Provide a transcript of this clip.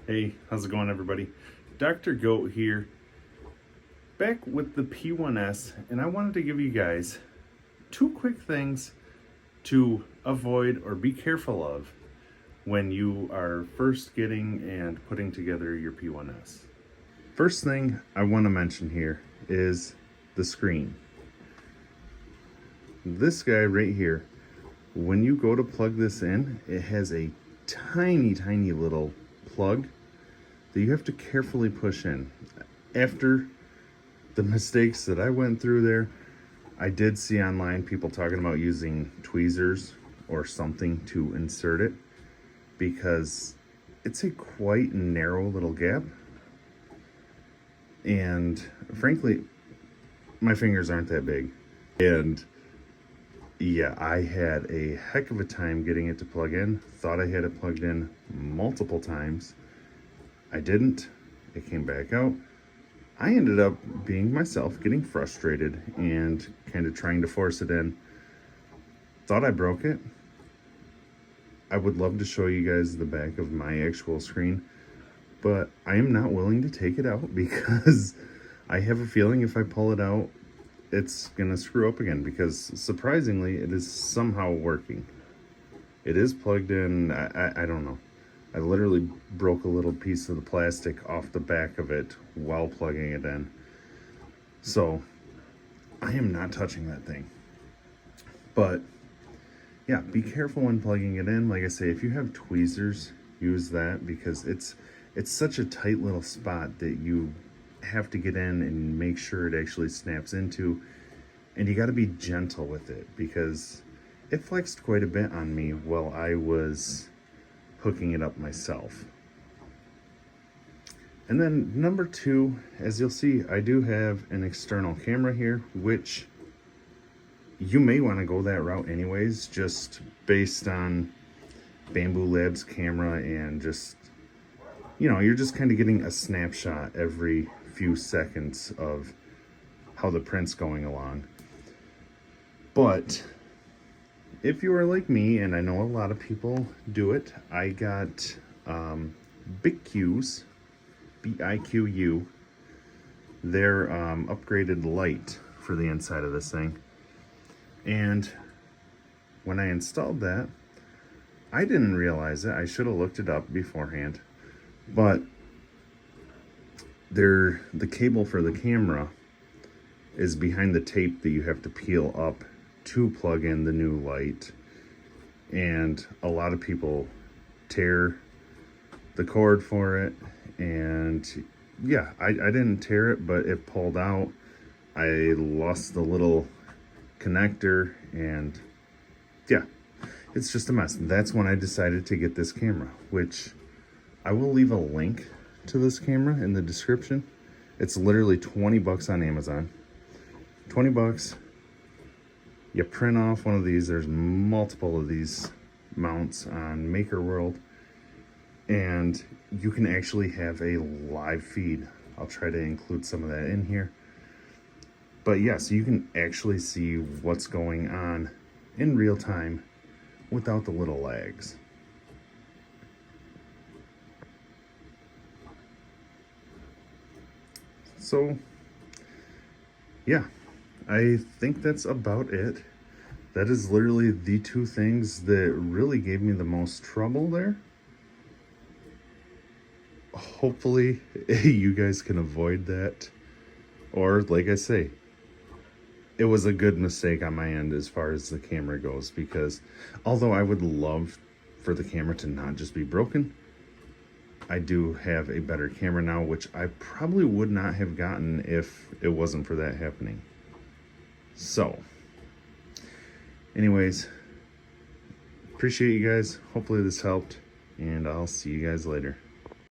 Hey, how's it going, everybody? Dr. Goat here, back with the P1S, and I wanted to give you guys two quick things to avoid or be careful of when you are first getting and putting together your P1S. First thing I want to mention here is the screen. This guy right here, when you go to plug this in, it has a tiny little plug that you have to carefully push in. After the mistakes that I went through there, I did see online people talking about using tweezers or something to insert it, because it's a quite narrow little gap, and frankly my fingers aren't that big, and yeah, I had a heck of a time getting it to plug in. Thought I had it plugged in multiple times. I didn't. It came back out. I ended up being myself, getting frustrated and kind of trying to force it in. Thought I broke it. I would love to show you guys the back of my actual screen, but I am not willing to take it out because I have a feeling if I pull it out, it's gonna screw up again, because surprisingly it is somehow working. It is plugged in. I don't know. I literally broke a little piece of the plastic off the back of it while plugging it in. So I am not touching that thing. But yeah, be careful when plugging it in. Like I say, if you have tweezers, use that, because it's such a tight little spot that you have to get in and make sure it actually snaps into. And you got to be gentle with it, because it flexed quite a bit on me while I was hooking it up myself. And then number two, as you'll see, I do have an external camera here, which you may want to go that route anyways, just based on Bambu Labs camera, and just, you know, you're just kind of getting a snapshot every few seconds of how the print's going along. But if you are like me, and I know a lot of people do it, I got BIQ's, BIQU, their upgraded light for the inside of this thing. And when I installed that, I didn't realize it. I should have looked it up beforehand. But the cable for the camera is behind the tape that you have to peel up to plug in the new light. And a lot of people tear the cord for it. And yeah, I didn't tear it, but it pulled out. I lost the little connector, and yeah, it's just a mess. That's when I decided to get this camera, which I will leave a link to this camera in the description. It's literally 20 bucks on Amazon. 20 bucks. You print off one of these. There's multiple of these mounts on Maker World, and you can actually have a live feed. I'll try to include some of that in here. But yes, you can actually see what's going on in real time without the little lags. So yeah, I think that's about it. That is literally the two things that really gave me the most trouble there. Hopefully you guys can avoid that. Or like I say, it was a good mistake on my end as far as the camera goes, because although I would love for the camera to not just be broken, I do have a better camera now, which I probably would not have gotten if it wasn't for that happening. So anyways, appreciate you guys. Hopefully this helped, and I'll see you guys later.